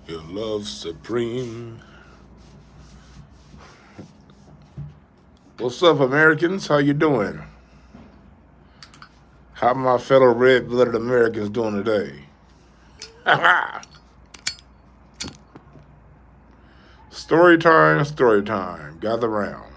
Your love supreme. What's up, Americans? How you doing? How my fellow red-blooded Americans doing today? Story time, story time. Gather round.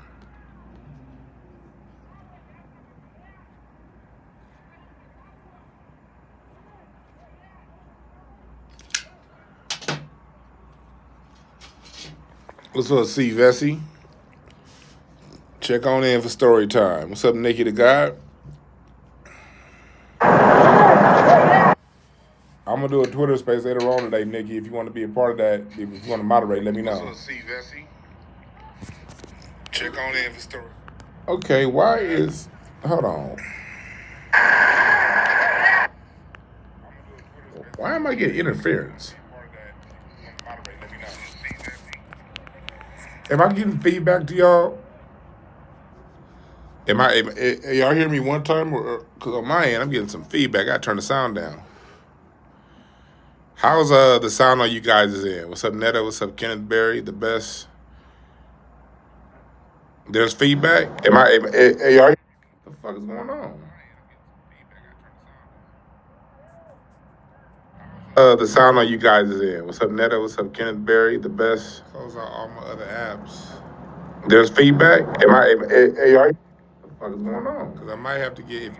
What's up, C. Vesey? Check on in for story time. What's up, Nikki the God? I'm gonna do a Twitter space later on today, Nikki. If you want to be a part of that, if you want to moderate, let me know. What's up, C. Vesey? Check on in for story. Okay, why is... Hold on. Why am I getting interference? Am I getting feedback to y'all? Y'all hear me one time? Because on my end, I'm getting some feedback. I gotta turn the sound down. How's the sound on you guys is in? What's up, Netta? What's up, Kenneth Berry? The best. There's feedback? Y'all? What the fuck is going on? The sound on you guys is in. What's up, Netta? What's up, Kenneth Berry? The best. Close out all my other apps. There's feedback? Y'all? What the fuck is going on? Because I might have to get...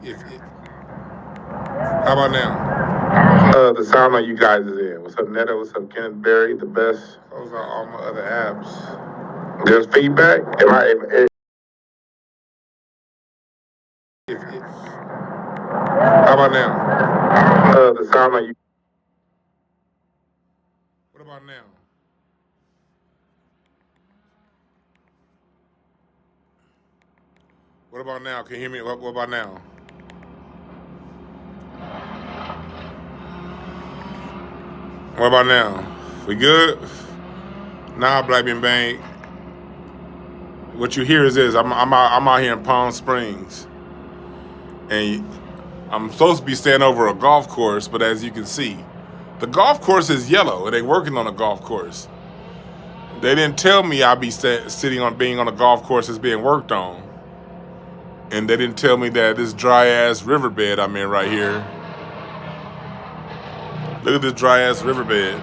How about now? The sound on you guys is in. What's up, Netta? What's up, Kenneth Berry? The best. Close out all my other apps. There's feedback? How about now? The sound on you... What about now? What about now? Can you hear me? What about now? What about now? We good? Nah, Black Bean Bank. What you hear is this. I'm out here in Palm Springs. And I'm supposed to be staying over a golf course, but as you can see, the golf course is yellow, and they working on a golf course. They didn't tell me I'd be sitting on being on a golf course that's being worked on. And they didn't tell me that this dry-ass riverbed I'm in right here. Look at this dry-ass riverbed.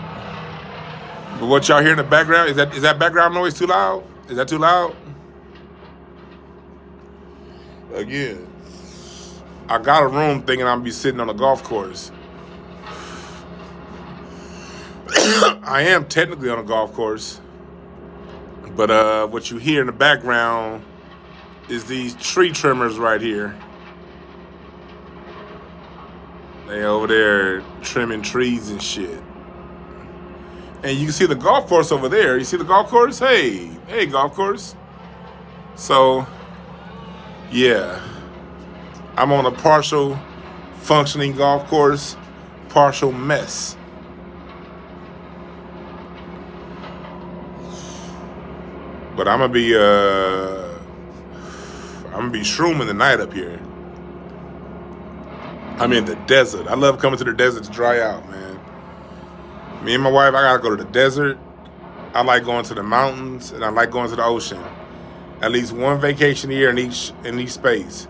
But what y'all hear in the background, is that background noise too loud? Is that too loud? Again, I got a room thinking I'm gonna be sitting on a golf course. I am technically on a golf course, but what you hear in the background is these tree trimmers right here. They over there trimming trees and shit. And you can see the golf course over there. You see the golf course? Hey, golf course. So, yeah. I'm on a partial functioning golf course, partial mess. But I'm gonna be shrooming the night up here. I'm in the desert. I love coming to the desert to dry out, man. Me and my wife, I gotta go to the desert. I like going to the mountains, and I like going to the ocean. At least one vacation a year in each space.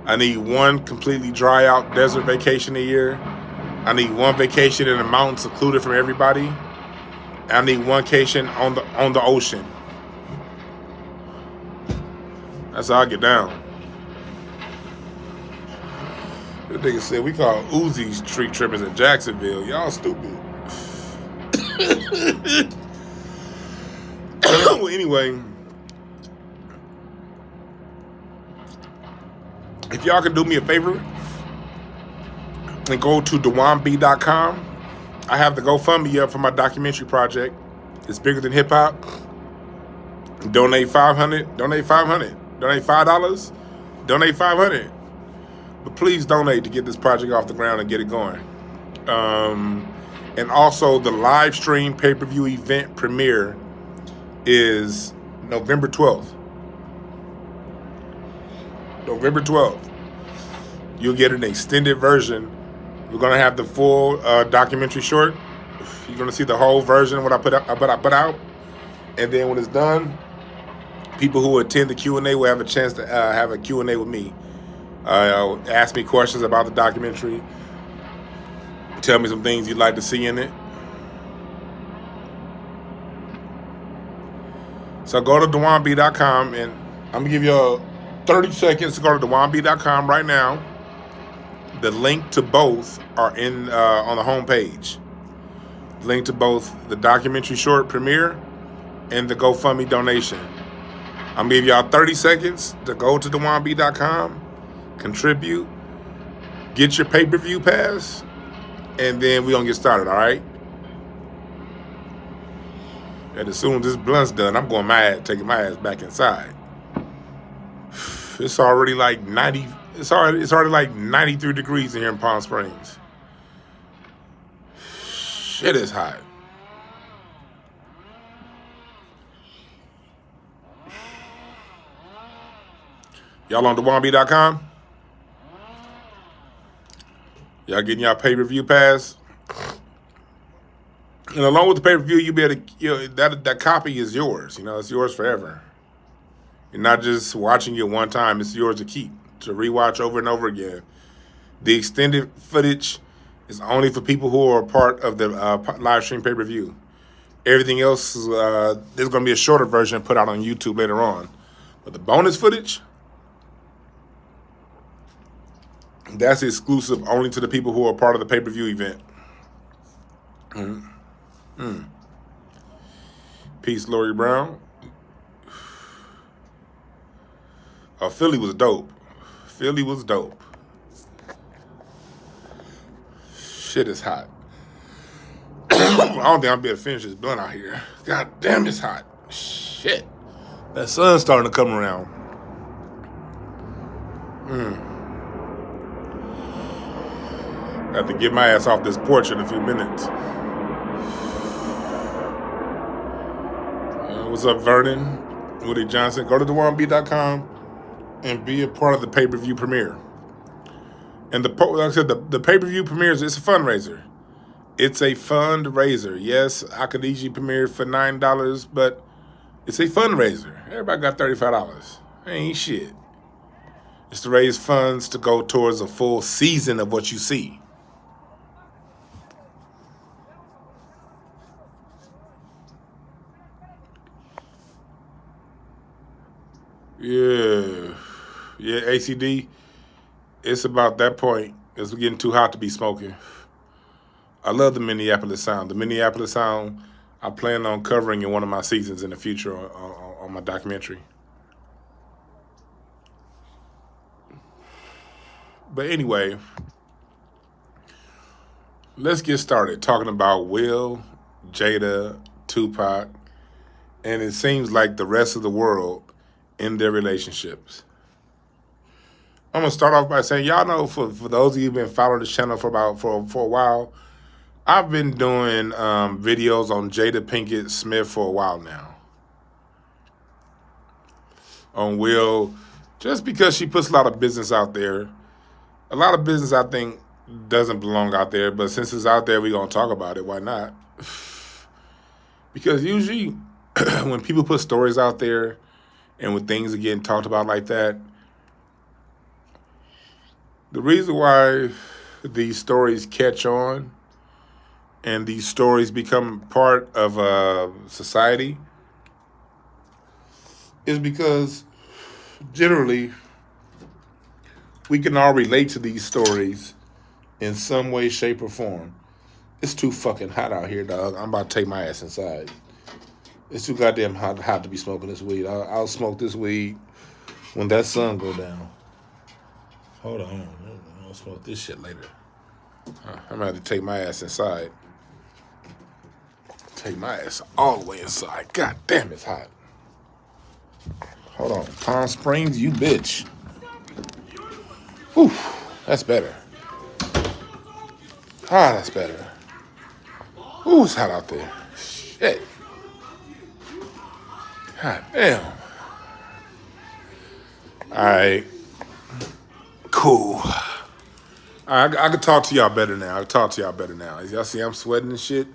I need one completely dry out desert vacation a year. I need one vacation in the mountains secluded from everybody. I need one vacation on the ocean. That's how I get down. This nigga said we call Uzis tree trimmers in Jacksonville. Y'all stupid. Well, anyway, if y'all can do me a favor and go to DwannB.com, I have the GoFundMe up for my documentary project. It's bigger than hip hop. Donate $500. Donate $500. Donate $5. Donate $500. But please donate to get this project off the ground and get it going. And also the live stream pay-per-view event premiere is November 12th. November 12th. You'll get an extended version. We're going to have the full documentary short, You're gonna see the whole version of what I put out, and then when it's done, people who attend the Q&A will have a chance to have a Q&A with me. Ask me questions about the documentary. Tell me some things you'd like to see in it. So go to DwannB.com, and I'm gonna give you 30 seconds to go to DwannB.com right now. The link to both are in on the homepage. Link to both the documentary short premiere and the GoFundMe donation. I'm gonna give y'all 30 seconds to go to DwannB.com, contribute, get your pay-per-view pass, and then we're gonna get started, all right? And as soon as this blunt's done, I'm going taking my ass back inside. It's already like 90. It's already like 93 degrees in here in Palm Springs. Shit is hot. Y'all on DwannB.com? Y'all getting y'all pay-per-view pass? And along with the pay-per-view, you be able to, that copy is yours. It's yours forever. You're not just watching it one time. It's yours to keep, to rewatch over and over again. The extended footage is only for people who are a part of the live stream pay-per-view. Everything else, there's going to be a shorter version put out on YouTube later on. But the bonus footage, that's exclusive only to the people who are part of the pay-per-view event. Peace, Lori Brown. Oh, Philly was dope. Philly was dope. Shit is hot. I don't think I'll be able to finish this blunt out here. God damn, it's hot. Shit. That sun's starting to come around. I have to get my ass off this porch in a few minutes. What's up, Vernon? Woody Johnson. Go to DwannB.com and be a part of the pay-per-view premiere. And like I said, the pay-per-view premieres, it's a fundraiser. It's a fundraiser. Yes, I could easily premiere for $9, but it's a fundraiser. Everybody got $35. Ain't shit. It's to raise funds to go towards a full season of what you see. Yeah, ACD, it's about that point. It's getting too hot to be smoking. I love the Minneapolis sound. The Minneapolis sound, I plan on covering in one of my seasons in the future on my documentary. But anyway, let's get started talking about Will, Jada, Tupac, and it seems like the rest of the world in their relationships. I'm gonna start off by saying, y'all know, for those of you who've been following this channel for a while, I've been doing videos on Jada Pinkett Smith for a while now. On Will, just because she puts a lot of business out there. A lot of business, I think, doesn't belong out there, but since it's out there, we're gonna talk about it. Why not? Because usually when people put stories out there and when things are getting talked about like that, the reason why these stories catch on and these stories become part of society is because generally we can all relate to these stories in some way, shape, or form. It's too fucking hot out here, dog. I'm about to take my ass inside. It's too goddamn hot to be smoking this weed. I'll smoke this weed when that sun go down. Hold on. I'll smoke this shit later. I'm going to have to take my ass inside. Take my ass all the way inside. God damn, it's hot. Hold on. Palm Springs, you bitch. Whew, that's better. Ah, that's better. Ooh, it's hot out there. Shit. God damn. All right. Cool. I can talk to y'all better now. Y'all see I'm sweating and shit.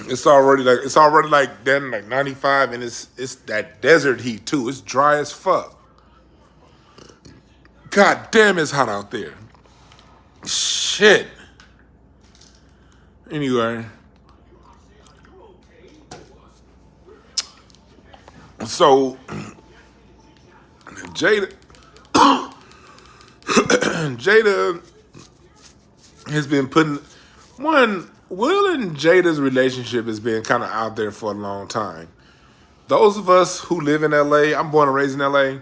It's already like then like 95, and it's that desert heat too. It's dry as fuck. God damn, it's hot out there. Shit. Anyway, so Jada Jada has been putting Will and Jada's relationship has been kind of out there for a long time. Those of us who live in LA, I'm born and raised in LA,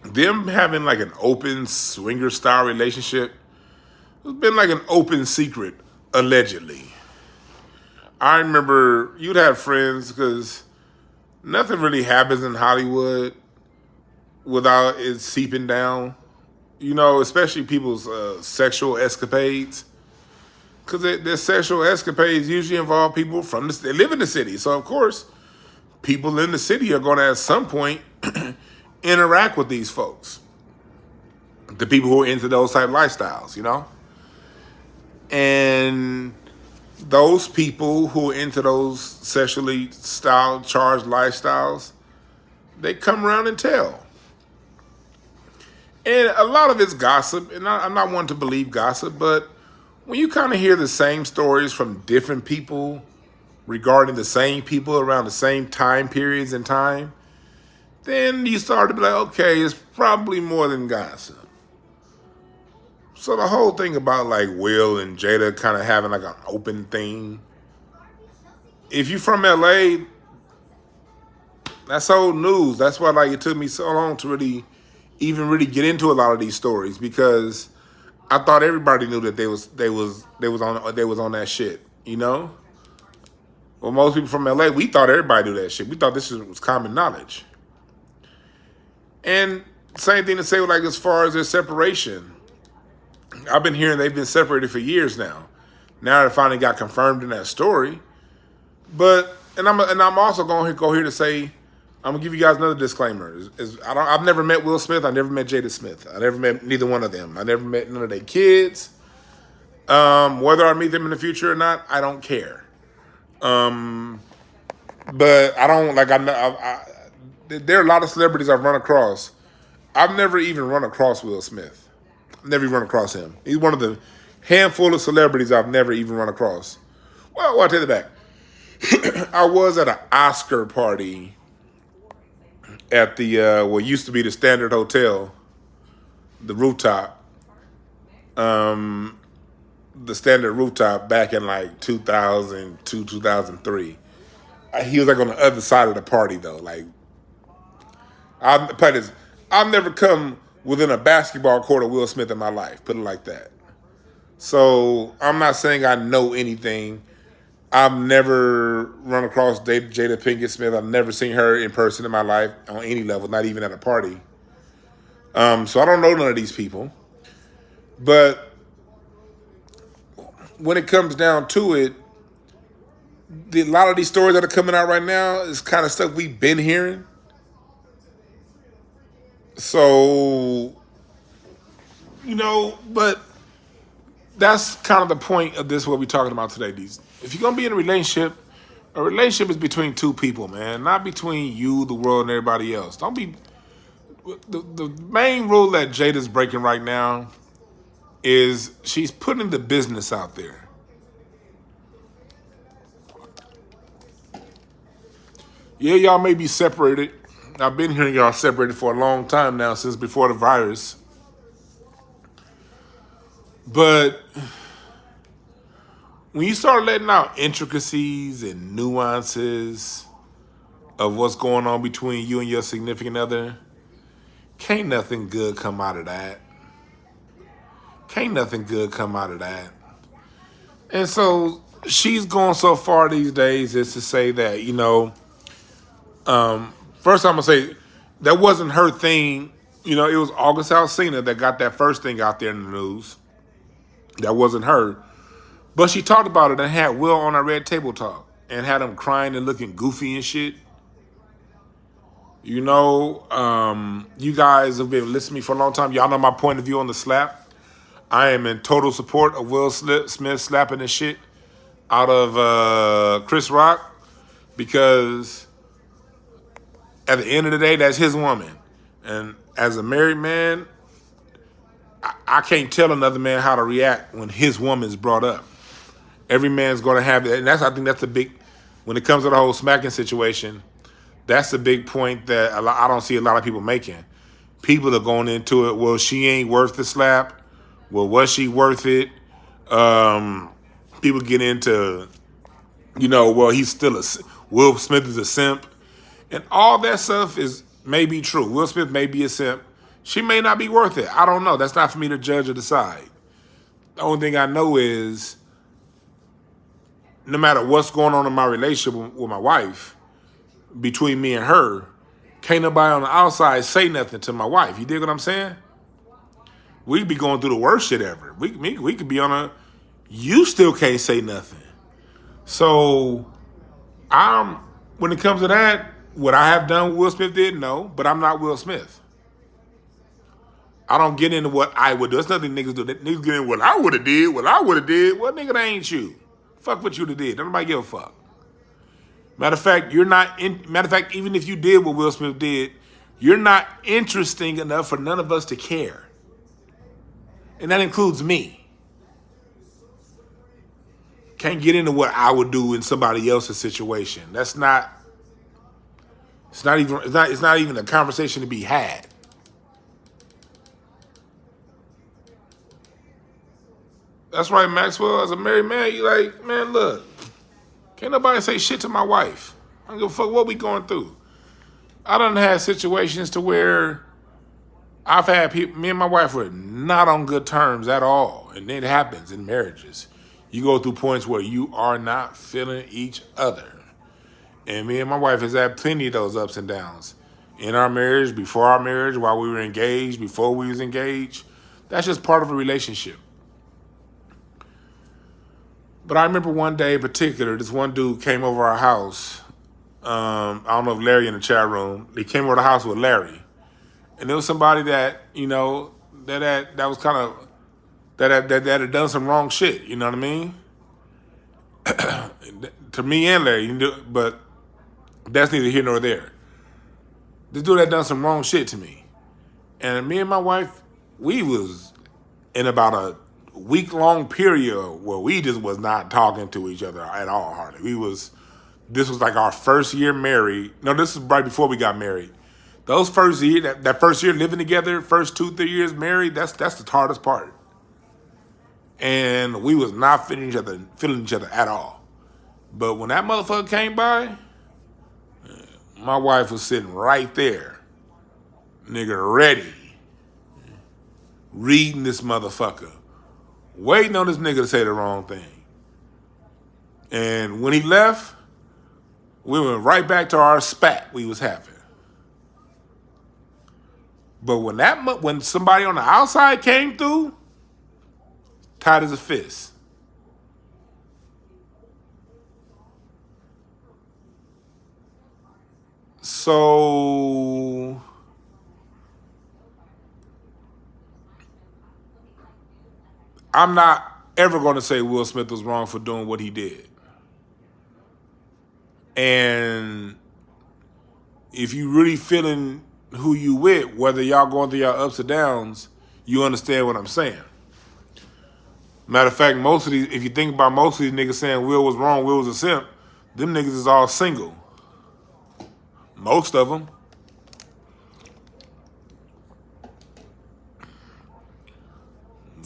them having like an open swinger style relationship, it's been like an open secret, allegedly. I remember you'd have friends because nothing really happens in Hollywood without it seeping down. You know, especially people's sexual escapades. Because their sexual escapades usually involve people they live in the city. So, of course, people in the city are going to, at some point, interact with these folks. The people who are into those type of lifestyles, you know? And those people who are into those sexually charged lifestyles, they come around and tell. And a lot of it's gossip, and I'm not one to believe gossip, but when you kind of hear the same stories from different people regarding the same people around the same time periods in time, then you start to be like, okay, it's probably more than gossip. So the whole thing about like Will and Jada kind of having like an open thing, if you're from LA, that's old news. That's why like it took me so long to really get into a lot of these stories, because I thought everybody knew that they was on that shit, you know? Well, most people from LA, we thought everybody knew that shit. We thought this was common knowledge. And same thing to say, like, as far as their separation. I've been hearing they've been separated for years now. Now it finally got confirmed in that story. But I'm also going to go here to say, I'm gonna give you guys another disclaimer. I've never met Will Smith. I never met Jada Smith. I never met neither one of them. I never met none of their kids. Whether I meet them in the future or not, I don't care. But I don't like. There are a lot of celebrities I've run across. I've never even run across Will Smith. I've never even run across him. He's one of the handful of celebrities I've never even run across. Well, I'll take it back. I was at an Oscar party at the what used to be the Standard Hotel, the rooftop, the Standard rooftop back in like 2002, 2003. He was like on the other side of the party though. Like, I've never come within a basketball court of Will Smith in my life, put it like that. So I'm not saying I know anything. I've never run across Jada Pinkett Smith. I've never seen her in person in my life on any level, not even at a party. So I don't know none of these people. But when it comes down to it, a lot of these stories that are coming out right now is kind of stuff we've been hearing. So, you know, but that's kind of the point of this, what we're talking about today. If you're going to be in a relationship is between two people, man, not between you, the world, and everybody else. Don't be... The main rule that Jada's breaking right now is she's putting the business out there. Yeah, y'all may be separated. I've been hearing y'all separated for a long time now, since before the virus. But when you start letting out intricacies and nuances of what's going on between you and your significant other, can't nothing good come out of that. Can't nothing good come out of that. And so she's going so far these days as to say that, you know, first I'm going to say that wasn't her thing. You know, it was August Alsina that got that first thing out there in the news. That wasn't her. But she talked about it and had Will on our Red Table Talk and had him crying and looking goofy and shit. You know, you guys have been listening to me for a long time. Y'all know my point of view on the slap. I am in total support of Will Smith slapping the shit out of Chris Rock because at the end of the day, that's his woman. And as a married man, I can't tell another man how to react when his woman's brought up. Every man's going to have that. And I think that's the big, when it comes to the whole smacking situation, that's the big point that I don't see a lot of people making. People are going into it, well, she ain't worth the slap. Well, was she worth it? People get into, well, he's still Will Smith is a simp. And all that stuff may be true. Will Smith may be a simp. She may not be worth it. I don't know. That's not for me to judge or decide. The only thing I know is no matter what's going on in my relationship with my wife, between me and her, can't nobody on the outside say nothing to my wife. You dig what I'm saying? We could be going through the worst shit ever. We could be on you still can't say nothing. So when it comes to that, would I have done what Will Smith did? No, but I'm not Will Smith. I don't get into what I would do. There's nothing niggas do. Niggas get in what I would have did, what I would have did. Well, nigga, that ain't you. Fuck what you would have did. Don't nobody give a fuck. Matter of fact, even if you did what Will Smith did, you're not interesting enough for none of us to care. And that includes me. Can't get into what I would do in somebody else's situation. It's not even a conversation to be had. That's right, Maxwell. As a married man, you like, man, look, can't nobody say shit to my wife. I don't give a fuck what we going through. I done had situations to where I've had people, me and my wife were not on good terms at all. And it happens in marriages. You go through points where you are not feeling each other. And me and my wife has had plenty of those ups and downs. In our marriage, before our marriage, while we were engaged, before we was engaged. That's just part of a relationship. But I remember one day in particular, this one dude came over our house. I don't know if Larry in the chat room. He came over the house with Larry. And there was somebody that, that was kind of, that had done some wrong shit, you know what I mean? To me and Larry, but that's neither here nor there. This dude had done some wrong shit to me. And me and my wife, we was in about a week-long period where we just was not talking to each other at all, hardly. This was like our first year married. No, this is right before we got married. Those first year, that first year living together, first 2-3 years married, that's the hardest part. And we was not feeling each other at all. But when that motherfucker came by, my wife was sitting right there, nigga, ready, reading this motherfucker, waiting on this nigga to say the wrong thing. And when he left, we went right back to our spat we was having. But when somebody on the outside came through, tight as a fist. So I'm not ever going to say Will Smith was wrong for doing what he did. And if you really feeling who you with, whether y'all going through your ups or downs, you understand what I'm saying. Matter of fact, if you think about most of these niggas saying Will was wrong, Will was a simp, them niggas is all single. Most of them.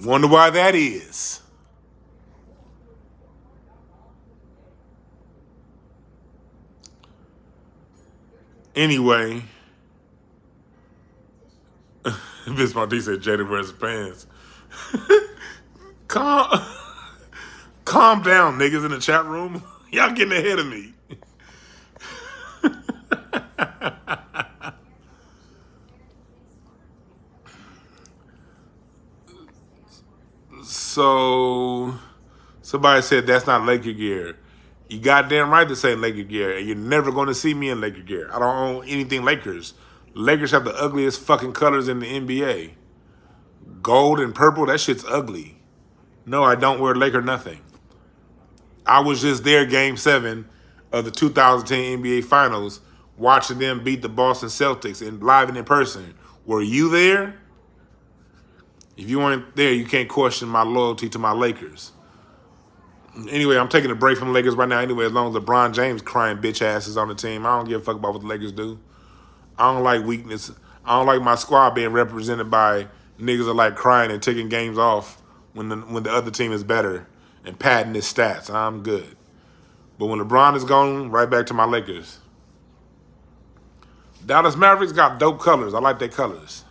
Wonder why that is. Anyway, Vince Martin said Jada wears pants. Calm down, niggas in the chat room. Y'all getting ahead of me. So, somebody said that's not Laker gear. You goddamn right to say Laker gear, and you're never going to see me in Laker gear. I don't own anything Lakers. Lakers have the ugliest fucking colors in the NBA. Gold and purple, that shit's ugly. No, I don't wear Laker nothing. I was just there Game 7 of the 2010 NBA Finals watching them beat the Boston Celtics and live and in person. Were you there? If you weren't there, you can't question my loyalty to my Lakers. Anyway, I'm taking a break from the Lakers right now anyway, as long as LeBron James crying bitch ass is on the team. I don't give a fuck about what the Lakers do. I don't like weakness. I don't like my squad being represented by niggas that like crying and taking games off when the other team is better and padding his stats. I'm good. But when LeBron is gone, right back to my Lakers. Dallas Mavericks got dope colors. I like their colors.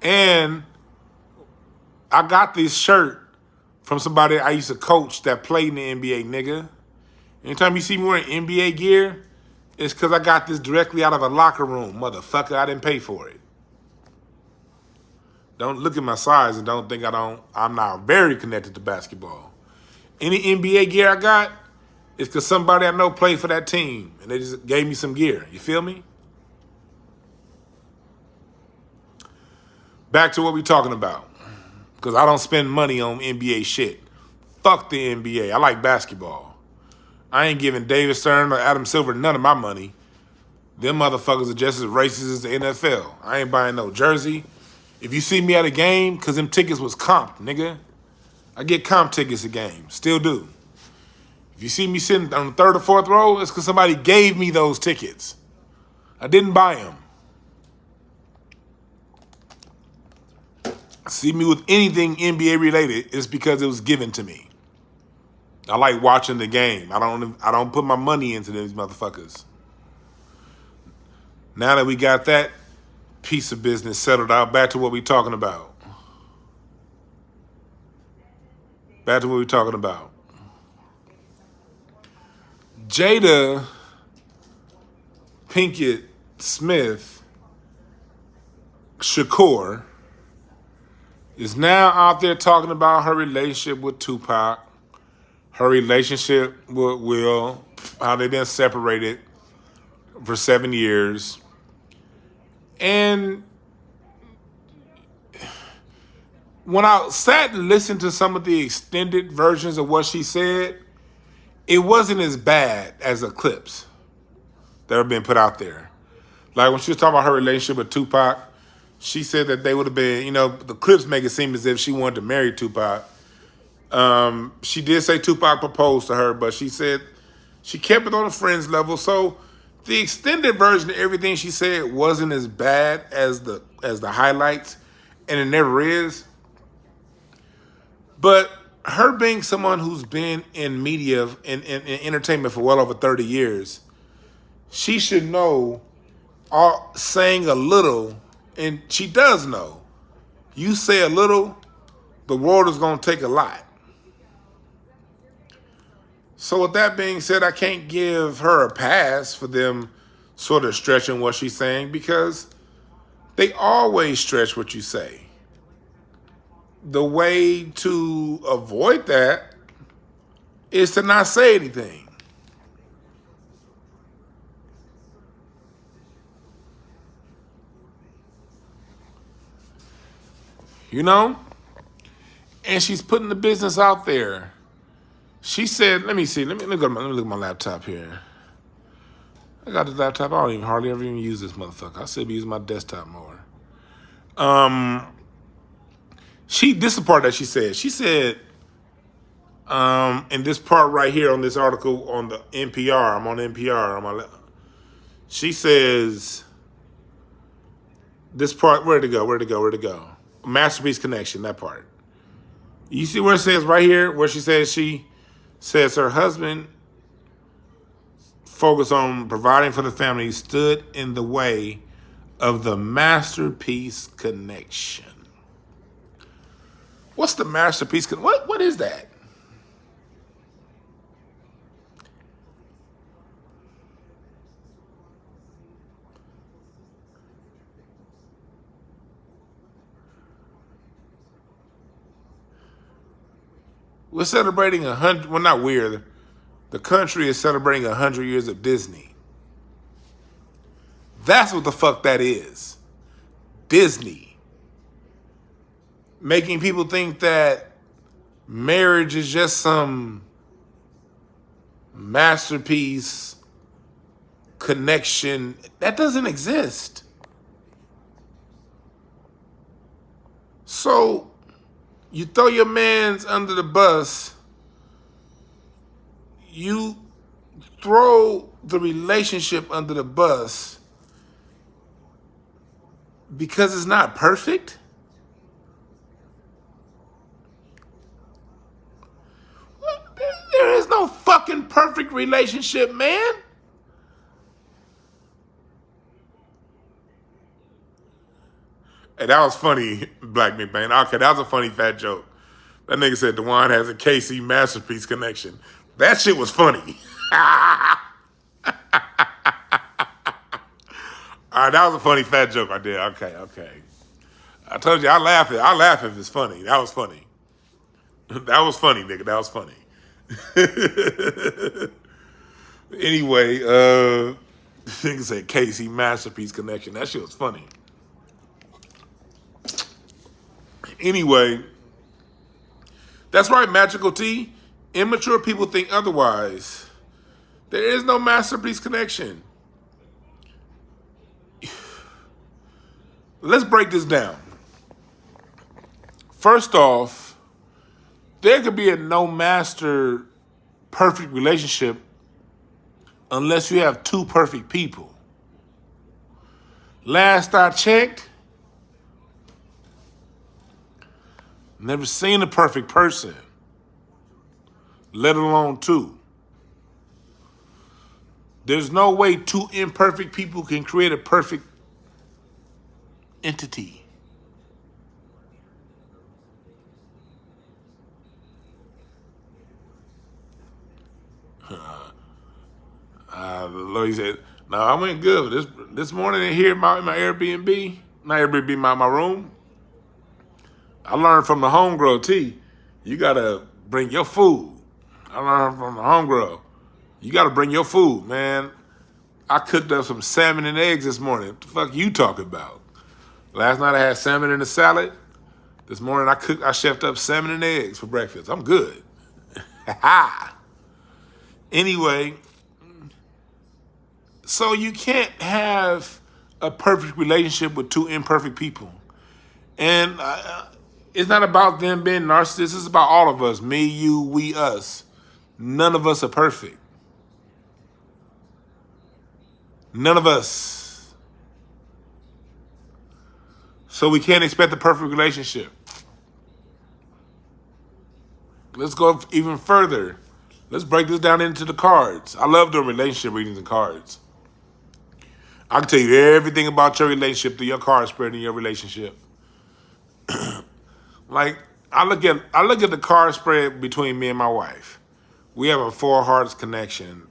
And I got this shirt from somebody I used to coach that played in the NBA, nigga. Anytime you see me wearing NBA gear, it's because I got this directly out of a locker room, motherfucker. I didn't pay for it. Don't look at my size and don't think I'm not very connected to basketball. Any NBA gear I got is because somebody I know played for that team and they just gave me some gear. You feel me? Back to what we talking about. Because I don't spend money on NBA shit. Fuck the NBA. I like basketball. I ain't giving David Stern or Adam Silver none of my money. Them motherfuckers are just as racist as the NFL. I ain't buying no jersey. If you see me at a game, because them tickets was comped, nigga. I get comp tickets at games. Still do. If you see me sitting on the third or fourth row, it's because somebody gave me those tickets. I didn't buy them. See me with anything NBA related, it's because it was given to me. I like watching the game. I don't put my money into these motherfuckers. Now that we got that piece of business settled out, back to what we talking about. Back to what we talking about. Jada Pinkett Smith Shakur is now out there talking about her relationship with Tupac, her relationship with Will, how they've been separated for 7 years. And when I sat and listened to some of the extended versions of what she said, it wasn't as bad as the clips that have been put out there. Like when she was talking about her relationship with Tupac, she said that they would have been, the clips make it seem as if she wanted to marry Tupac. She did say Tupac proposed to her, but she said she kept it on a friends level. So the extended version of everything she said wasn't as bad as the highlights, and it never is. But her being someone who's been in media and entertainment for well over 30 years, she should know saying a little. And she does know. You say a little, the world is going to take a lot. So with that being said, I can't give her a pass for them sort of stretching what she's saying, because they always stretch what you say. The way to avoid that is to not say anything. And she's putting the business out there. She said, let me see, let me look at my laptop here. I got this laptop, I don't hardly ever even use this motherfucker. I should be using my desktop more. This is the part that she said. She said, in this part right here on this article on the NPR, I'm on NPR, she says, this part, where'd it go? Masterpiece Connection, that part. You see where it says right here, where she says her husband focused on providing for the family, stood in the way of the masterpiece connection. What's the masterpiece? What is that? We're celebrating 100. Well, not we're. The country is celebrating 100 years of Disney. That's what the fuck that is. Disney. Making people think that marriage is just some masterpiece connection. That doesn't exist. So you throw your mans under the bus, you throw the relationship under the bus because it's not perfect? There is no fucking perfect relationship, man. Hey, that was funny, Black McBain. Okay, that was a funny fat joke. That nigga said Dwan has a KC masterpiece connection. That shit was funny. All right, that was a funny fat joke I did. Okay. I told you I laugh if it's funny. That was funny. That was funny, nigga. That was funny. Anyway, nigga said KC masterpiece connection. That shit was funny. Anyway, that's right, Magical T. Immature people think otherwise. There is no masterpiece connection. Let's break this down. First off, there could be a no master perfect relationship unless you have two perfect people. Last I checked, never seen a perfect person, let alone two. There's no way two imperfect people can create a perfect entity. Lloyd said, "No, I went good. This morning here in my Airbnb, not Airbnb, my room. I learned from the homegirl T. You gotta bring your food. I learned from the homegirl. You gotta bring your food, man. I cooked up some salmon and eggs this morning. What the fuck you talking about? Last night I had salmon in a salad. This morning I chefed up salmon and eggs for breakfast. I'm good." Anyway, so you can't have a perfect relationship with two imperfect people. And it's not about them being narcissists. It's about all of us. Me, you, we, us. None of us are perfect. None of us. So we can't expect a perfect relationship. Let's go even further. Let's break this down into the cards. I love doing relationship readings and cards. I can tell you everything about your relationship through your card spread in your relationship. Like, I look at the card spread between me and my wife. We have a 4 hearts connection.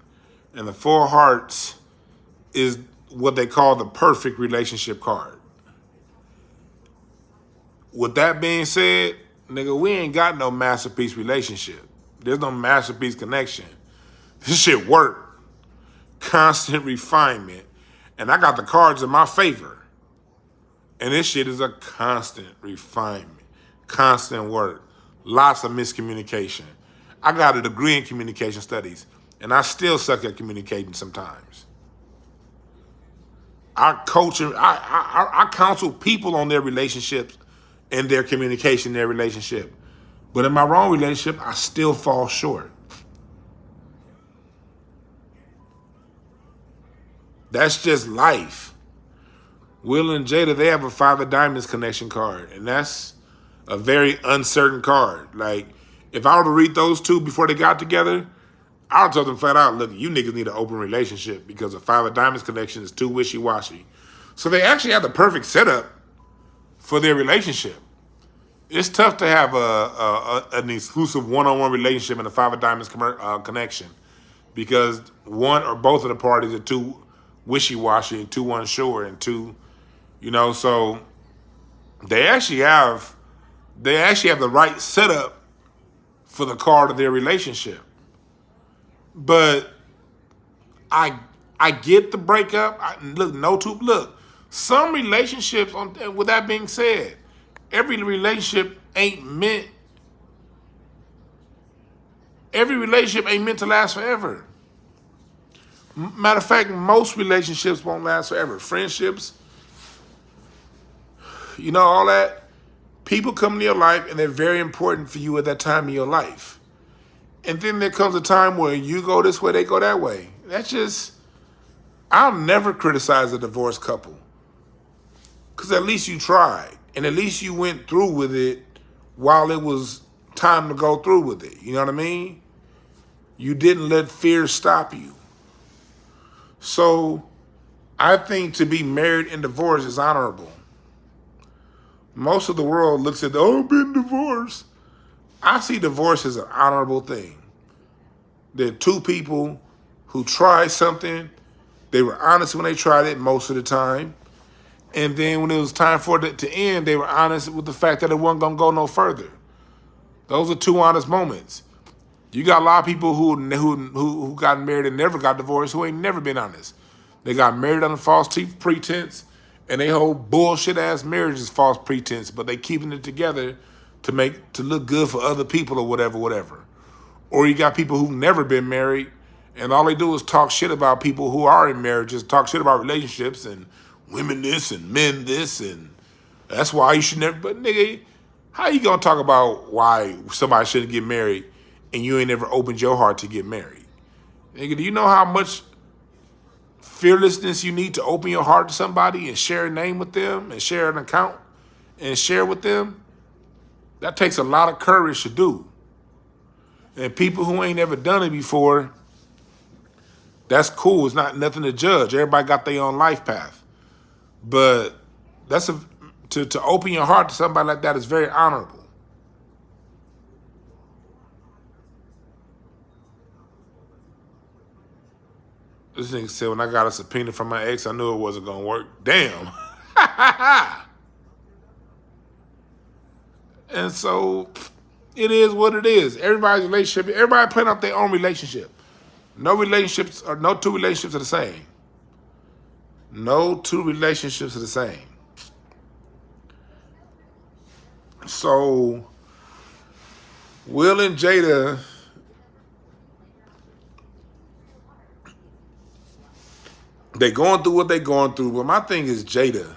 And the 4 hearts is what they call the perfect relationship card. With that being said, nigga, we ain't got no masterpiece relationship. There's no masterpiece connection. This shit work. Constant refinement. And I got the cards in my favor. And this shit is a constant refinement. Constant work. Lots of miscommunication. I got a degree in communication studies. And I still suck at communicating sometimes. I coach and I counsel people on their relationships and their communication, their relationship. But in my wrong relationship, I still fall short. That's just life. Will and Jada, they have a 5 of diamonds connection card. And that's a very uncertain card. Like, if I were to read those two before they got together, I would tell them flat out, look, you niggas need an open relationship because a 5 of diamonds connection is too wishy-washy. So they actually have the perfect setup for their relationship. It's tough to have an exclusive one-on-one relationship in a 5 of diamonds connection because one or both of the parties are too wishy-washy and too unsure and too, so they actually have the right setup for the card of their relationship. But I get the breakup. Look, some relationships, with that being said, every relationship ain't meant every relationship ain't meant to last forever. Matter of fact, most relationships won't last forever. Friendships, all that. People come into your life and they're very important for you at that time in your life. And then there comes a time where you go this way, they go that way. I'll never criticize a divorced couple. Because at least you tried. And at least you went through with it while it was time to go through with it. You know what I mean? You didn't let fear stop you. So I think to be married and divorced is honorable. Most of the world looks at, I've been divorced. I see divorce as an honorable thing. There are two people who tried something. They were honest when they tried it most of the time. And then when it was time for it to end, they were honest with the fact that it wasn't going to go no further. Those are two honest moments. You got a lot of people who got married and never got divorced who ain't never been honest. They got married under false pretense, and they whole bullshit-ass marriage is false pretense, but they keeping it together to look good for other people or whatever. Or you got people who've never been married, and all they do is talk shit about people who are in marriages, talk shit about relationships and women this and men this, and that's why you should never. But nigga, how you gonna talk about why somebody shouldn't get married and you ain't never opened your heart to get married? Nigga, do you know how much fearlessness you need to open your heart to somebody and share a name with them and share an account and share with them? That takes a lot of courage to do. And people who ain't ever done it before, that's cool. It's not nothing to judge. Everybody got their own life path. But to open your heart to somebody like that is very honorable. This nigga said, when I got a subpoena from my ex, I knew it wasn't going to work. Damn. And so it is what it is. Everybody's relationship, everybody playing out their own relationship. No two relationships are the same. No two relationships are the same. So Will and Jada, they going through what they going through. But my thing is, Jada,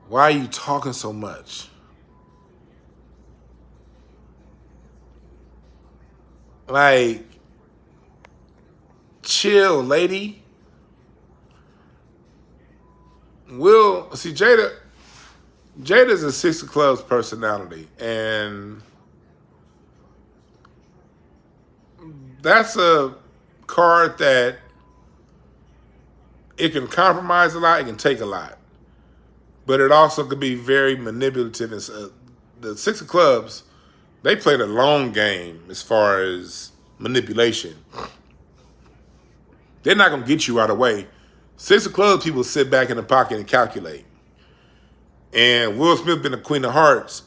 why are you talking so much? Like, chill, lady. Jada's a Six of Clubs personality, and that's a card that it can compromise a lot, it can take a lot, but it also could be very manipulative. The Six of Clubs, they play the long game as far as manipulation. They're not going to get you right away. Six of Clubs people sit back in the pocket and calculate. And Will Smith being the Queen of Hearts,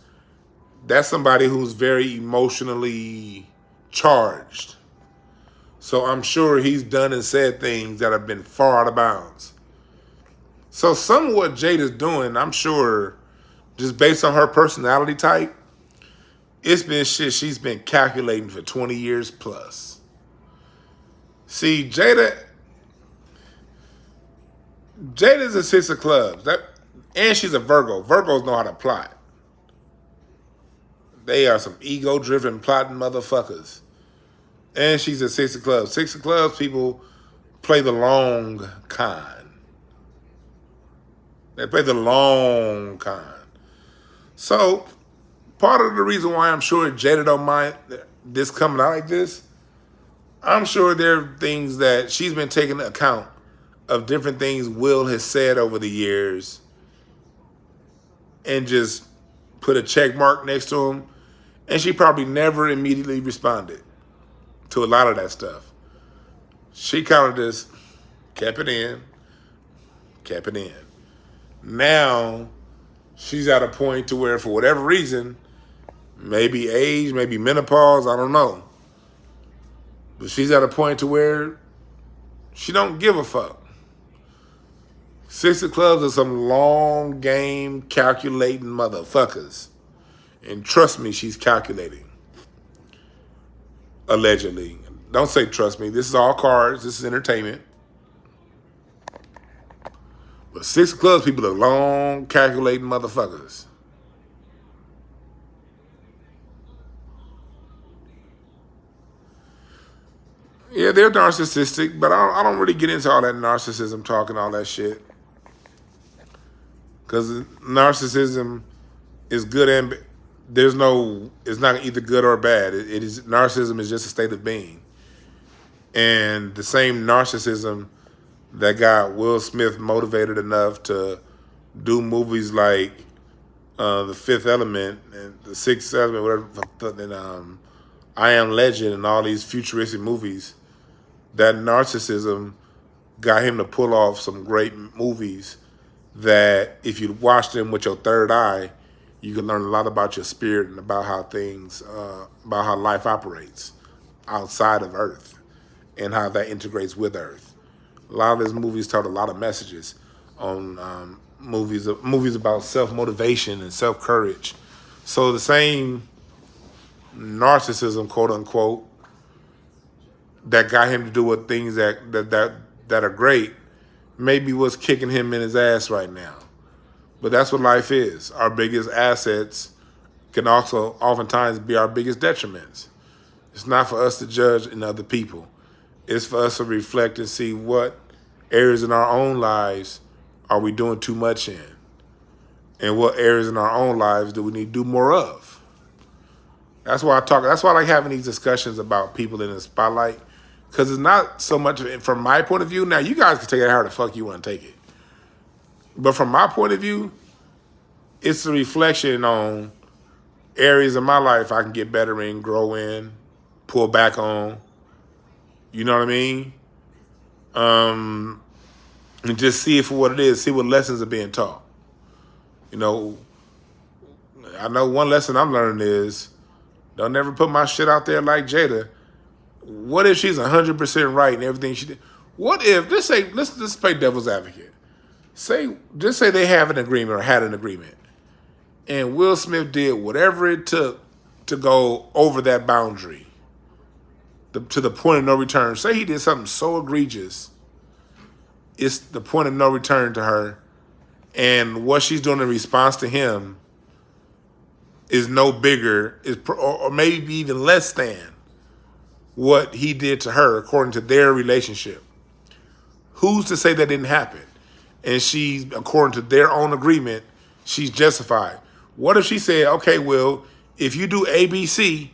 that's somebody who's very emotionally charged. So I'm sure he's done and said things that have been far out of bounds. So some of what Jada's doing, I'm sure, just based on her personality type, it's been shit she's been calculating for 20 years plus. See, Jada's a Six of Clubs. And she's a Virgo. Virgos know how to plot. They are some ego-driven, plotting motherfuckers. And she's a Six of Clubs. Six of Clubs people play the long con. They play the long con. So, part of the reason why I'm sure Jada don't mind this coming out like this, I'm sure there are things that she's been taking into account of different things Will has said over the years and just put a check mark next to him. And she probably never immediately responded to a lot of that stuff. She kind of just kept it in. Now, she's at a point to where, for whatever reason, maybe age, maybe menopause, I don't know. But she's at a point to where she don't give a fuck. Six of Clubs are some long game calculating motherfuckers. And trust me, she's calculating. allegedly. Don't say trust me. This is all cards. This is entertainment. But 6 Clubs people are long, calculating motherfuckers. Yeah, they're narcissistic, but I don't really get into all that narcissism talk and all that shit. Because narcissism is good and it's not either good or bad. Narcissism is just a state of being. And the same narcissism that got Will Smith motivated enough to do movies like The Fifth Element and The Sixth Element, whatever, and I Am Legend and all these futuristic movies, that narcissism got him to pull off some great movies that if you watch them with your third eye, you can learn a lot about your spirit and about how about how life operates outside of Earth and how that integrates with Earth. A lot of his movies told a lot of messages on movies about self-motivation and self-courage. So the same narcissism, quote unquote, that got him to do what things that are great, maybe what's kicking him in his ass right now. But that's what life is. Our biggest assets can also oftentimes be our biggest detriments. It's not for us to judge in other people. It's for us to reflect and see what areas in our own lives are we doing too much in, and what areas in our own lives do we need to do more of. That's why I like having these discussions about people in the spotlight, because it's not so much from my point of view. Now, you guys can take it how the fuck you want to take it. But from my point of view, it's a reflection on areas of my life I can get better in, grow in, pull back on. You know what I mean? And just see it for what it is, see what lessons are being taught. You know, I know one lesson I'm learning is, don't ever put my shit out there like Jada. What if she's 100% right in everything she did? What if, let's play devil's advocate. Just say they have an agreement or had an agreement, and Will Smith did whatever it took to go over that boundary to the point of no return. Say he did something so egregious, it's the point of no return to her, and what she's doing in response to him is no bigger, or maybe even less than what he did to her according to their relationship. Who's to say that didn't happen? And she's, according to their own agreement, she's justified. What if she said, okay, Will, if you do ABC,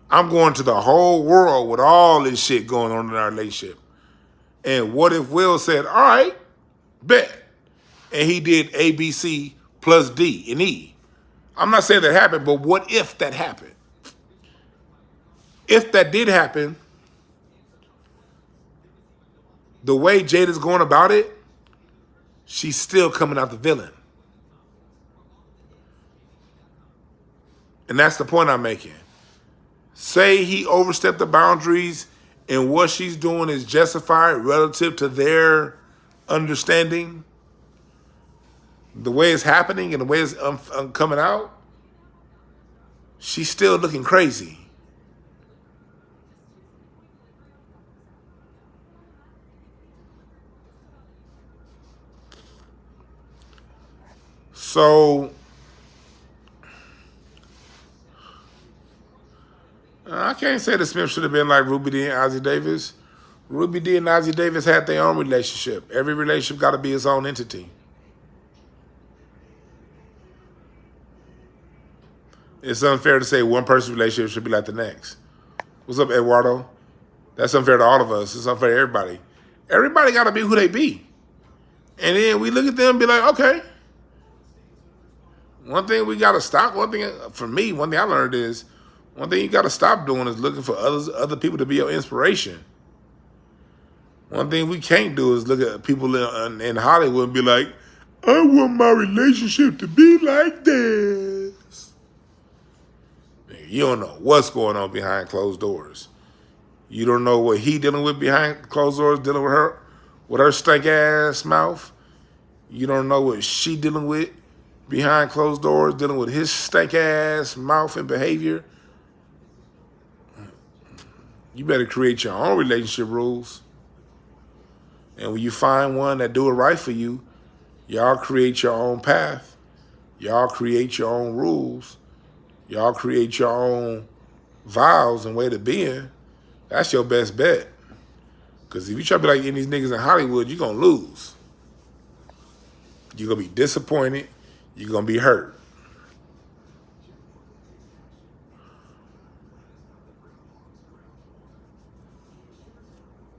I'm going to the whole world with all this shit going on in our relationship? And what if Will said, all right, bet. And he did ABC plus D and E? I'm not saying that happened, but what if that happened? If that did happen, the way Jada's going about it, she's still coming out the villain. And that's the point I'm making. Say he overstepped the boundaries and what she's doing is justified relative to their understanding, the way it's happening and the way it's coming out, she's still looking crazy. So I can't say the Smith should have been like Ruby Dee and Ossie Davis. Ruby Dee and Ossie Davis had their own relationship. Every relationship got to be its own entity. It's unfair to say one person's relationship should be like the next. What's up, Eduardo? That's unfair to all of us. It's unfair to everybody. Everybody got to be who they be. And then we look at them and be like, okay. One thing we got to stop, for me, one thing I learned is, one thing you got to stop doing is looking for other people to be your inspiration. One thing we can't do is look at people in Hollywood and be like, I want my relationship to be like this. You don't know what's going on behind closed doors. You don't know what he dealing with behind closed doors, dealing with her stank ass mouth. You don't know what she dealing with behind closed doors, dealing with his stank ass mouth and behavior. You better create your own relationship rules. And when you find one that do it right for you, y'all create your own path. Y'all create your own rules. Y'all create your own vows and way to being. That's your best bet. Because if you try to be like any of these niggas in Hollywood, you're going to lose. You're going to be disappointed. You're going to be hurt.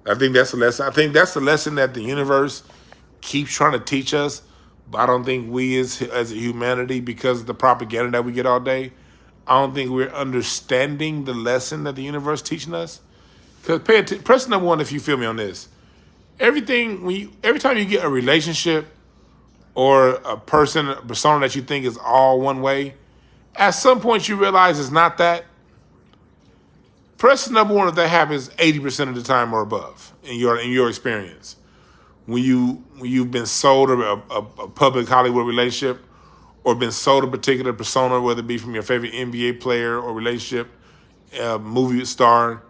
I think that's the lesson. I think that's the lesson that the universe keeps trying to teach us. But I don't think we as a humanity, because of the propaganda that we get all day, I don't think we're understanding the lesson that the universe teaching us. Because press number one if you feel me on this. Every time you get a relationship or a persona that you think is all one way, at some point you realize it's not that. Press number one if that happens 80% of the time or above in your experience. When you've been sold a public Hollywood relationship or been sold a particular persona, whether it be from your favorite NBA player or relationship, movie star,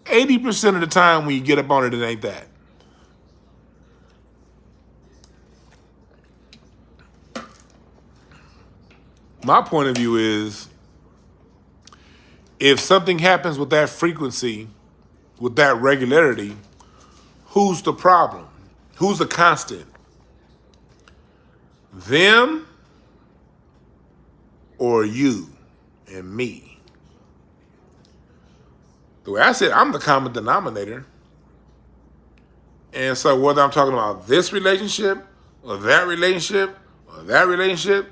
80% of the time when you get up on it, it ain't that. My point of view is, if something happens with that frequency, with that regularity, who's the problem? Who's the constant? Them or you and me? The way I said, I'm the common denominator. And so whether I'm talking about this relationship or that relationship or that relationship,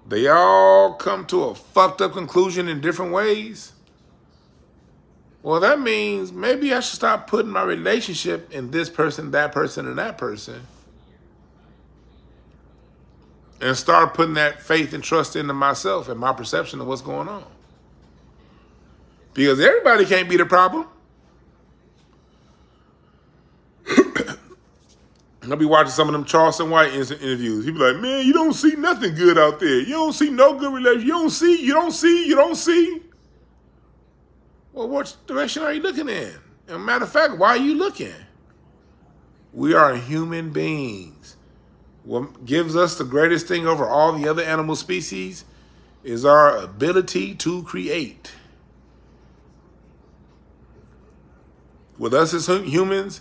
they all come to a fucked up conclusion in different ways. Well, that means maybe I should stop putting my relationship in this person, and that person, and start putting that faith and trust into myself and my perception of what's going on. Because everybody can't be the problem. I'll be watching some of them Charleston White interviews. He be like, man, you don't see nothing good out there. You don't see no good relationship. You don't see. Well, what direction are you looking in? And matter of fact, why are you looking? We are human beings. What gives us the greatest thing over all the other animal species is our ability to create. With us as humans,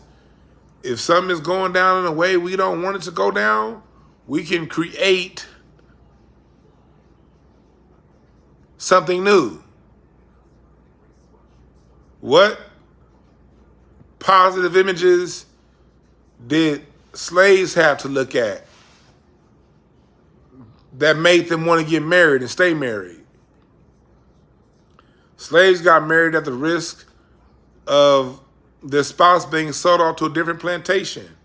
if something is going down in a way we don't want it to go down, we can create something new. What positive images did slaves have to look at that made them want to get married and stay married? Slaves got married at the risk of their spouse being sold off to a different plantation,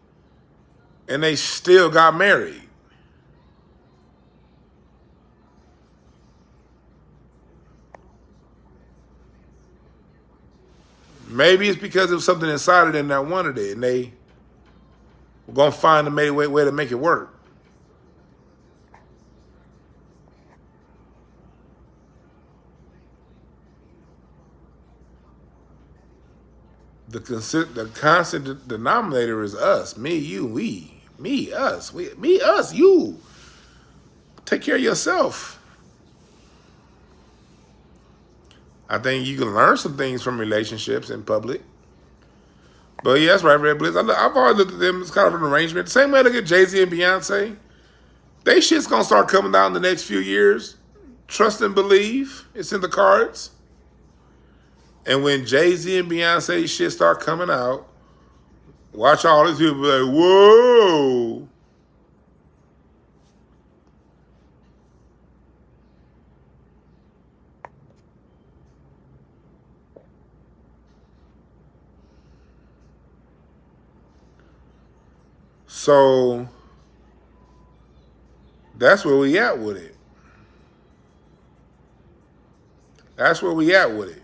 and they still got married. Maybe it's because of something inside of them that wanted it, and they were going to find a way to make it work. The constant denominator is us, me, you, we, me, us, me, us, you. Take care of yourself. I think you can learn some things from relationships in public. But yeah, that's right, Red Blitz. I've always looked at them as kind of an arrangement. The same way I look at Jay-Z and Beyonce. They shit's going to start coming out in the next few years. Trust and believe. It's in the cards. And when Jay-Z and Beyonce shit start coming out, watch all these people be like, whoa. So that's where we at with it. That's where we at with it.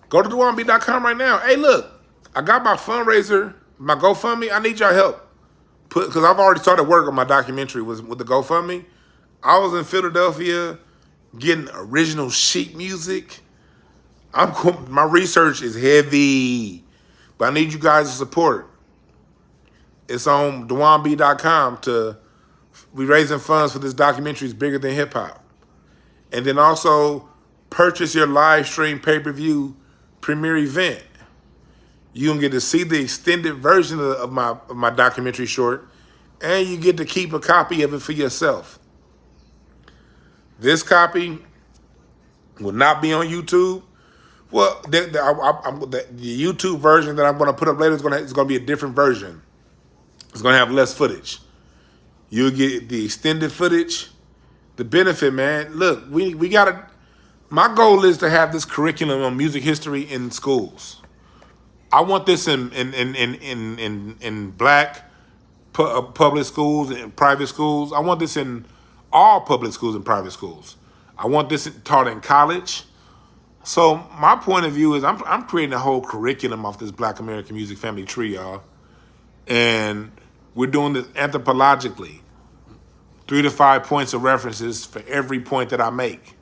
Go to DwannBrown.com right now. Hey, look, I got my fundraiser, my GoFundMe. I need y'all help. Because I've already started work on my documentary with the GoFundMe. I was in Philadelphia getting original sheet music. My research is heavy, but I need you guys to support. It's on DwannB.com we raising funds for this documentary is bigger than hip hop. And then also purchase your live stream pay-per-view premiere event. You can get to see the extended version of my documentary short, and you get to keep a copy of it for yourself. This copy will not be on YouTube. Well, the YouTube version that I'm going to put up later is going to be a different version. It's going to have less footage. You'll get the extended footage. The benefit, man. Look, we got to. My goal is to have this curriculum on music history in schools. I want this in black public schools and private schools. I want this in all public schools and private schools. I want this taught in college. So my point of view is I'm creating a whole curriculum off this Black American music family tree, y'all. And we're doing this anthropologically. 3 to 5 points of references for every point that I make.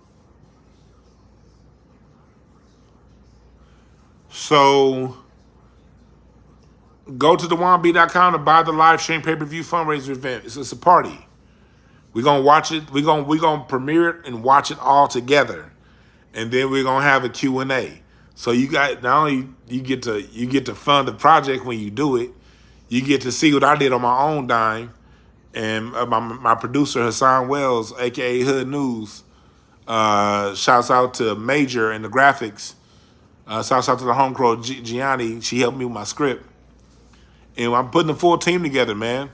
So go to DwannB.com to buy the live stream pay-per-view fundraiser event. It's a party. We're gonna watch it. We're gonna premiere it and watch it all together. And then we're gonna have a Q&A. So you got not only you get to fund the project when you do it, you get to see what I did on my own dime. And my producer Hassan Wells, aka Hood News, shouts out to Major and the graphics. Shouts out to the homegirl Gianni. She helped me with my script. And I'm putting the full team together, man.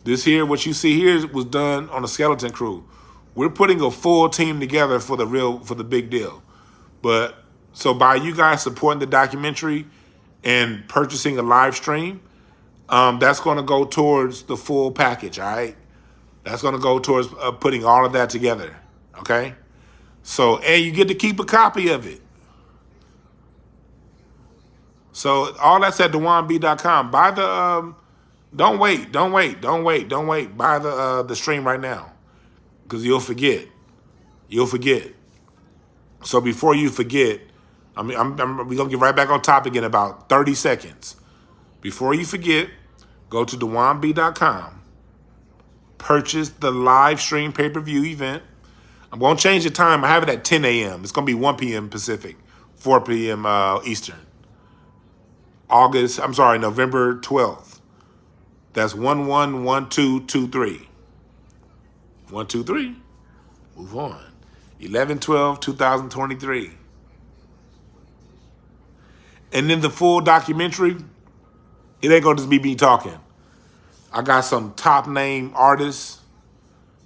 This here, what you see here was done on a skeleton crew. We're putting a full team together for the big deal. But so by you guys supporting the documentary and purchasing a live stream, that's going to go towards the full package, all right? That's going to go towards putting all of that together, okay? So, and you get to keep a copy of it. So all that's at DwannB.com. Buy the, don't wait. Buy the stream right now because you'll forget. So before you forget, we're going to get right back on topic in about 30 seconds. Before you forget, go to DwannB.com. Purchase the live stream pay-per-view event. I'm going to change the time. I have it at 10 a.m. It's going to be 1 p.m. Pacific, 4 p.m. Eastern. November 12th. That's 111223. 123. Move on. 11/12/2023. And then the full documentary, it ain't gonna just be me talking. I got some top name artists,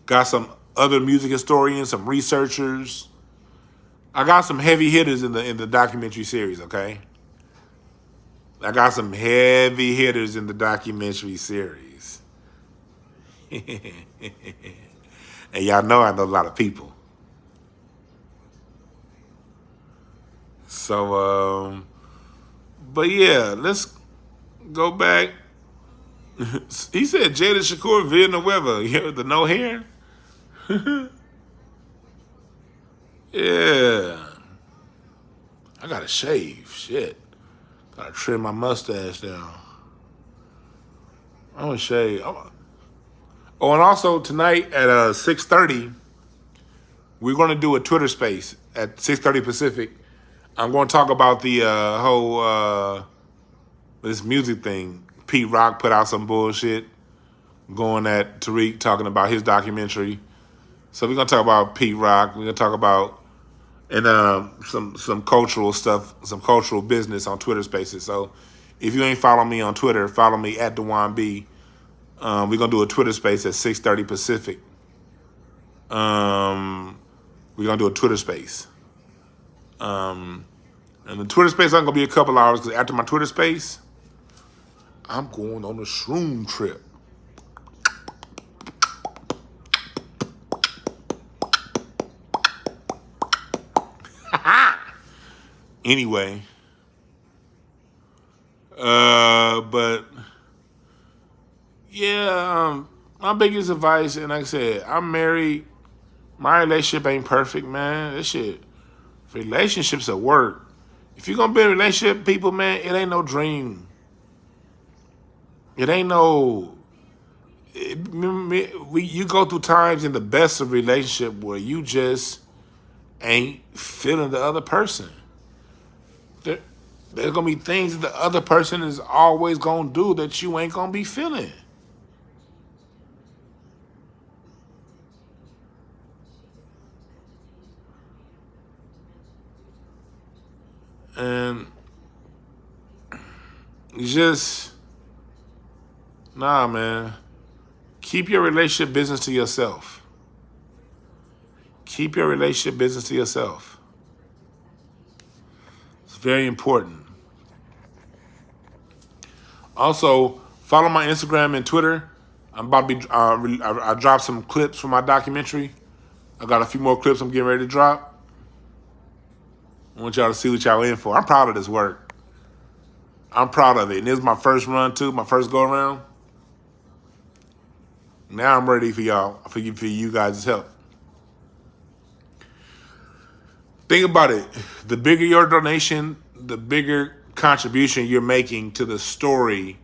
got some other music historians, some researchers. I got some heavy hitters in the documentary series, okay? I got some heavy hitters in the documentary series. And y'all know I know a lot of people. So, but yeah, let's go back. He said Jada, Shakur, Villanueva, the no hair. Yeah. I gotta shave. Shit. Gotta trim my mustache down. I'm gonna shave. Oh, and also tonight at 6:30, we're gonna do a Twitter space at 6:30 Pacific. I'm gonna talk about the whole this music thing. Pete Rock put out some bullshit going at Tariq talking about his documentary. So we're gonna talk about Pete Rock. We're gonna talk about some cultural stuff, some cultural business on Twitter Spaces. So if you ain't following me on Twitter, follow me at DwannB. We're gonna do a Twitter Space at 6:30 Pacific. We're gonna do a Twitter Space. And the Twitter Space ain't gonna be a couple hours because after my Twitter Space, I'm going on a shroom trip. Anyway, but yeah, my biggest advice, and like I said, I'm married. My relationship ain't perfect, man. This shit, relationships at work. If you're gonna be in a relationship, people, man, it ain't no dream. It ain't no. You go through times in the best of relationship where you just ain't feeling the other person. There's gonna be things that the other person is always gonna do that you ain't gonna be feeling. And just, nah, man. Keep your relationship business to yourself. Keep your relationship business to yourself. It's very important. Also, follow my Instagram and Twitter. I'm about to be, I dropped some clips from my documentary. I got a few more clips I'm getting ready to drop. I want y'all to see what y'all in for. I'm proud of this work. I'm proud of it. And this is my first run too, my first go around. Now I'm ready for y'all, for you guys' help. Think about it. The bigger your donation, the bigger contribution you're making to the story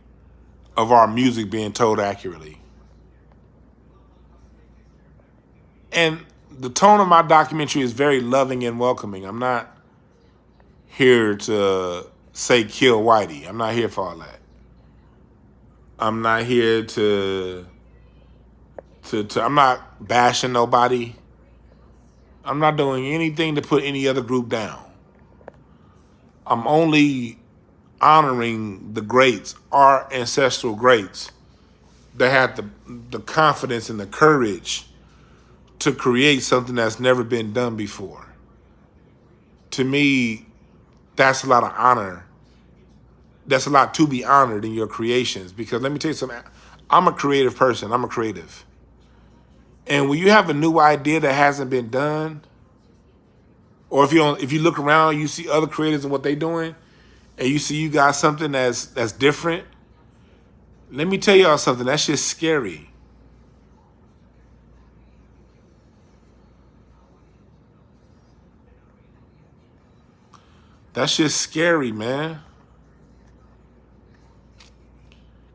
of our music being told accurately. And the tone of my documentary is very loving and welcoming. I'm not here to say kill Whitey. I'm not here for all that. I'm not here to I'm not bashing nobody. I'm not doing anything to put any other group down. I'm only honoring the greats, our ancestral greats, that had the confidence and the courage to create something that's never been done before. To me, that's a lot of honor. That's a lot to be honored in your creations. Because let me tell you something, I'm a creative person. I'm a creative. And when you have a new idea that hasn't been done, or if you look around, you see other creators and what they're doing, and you see you got something that's different, let me tell y'all something, that's just scary. That's just scary, man.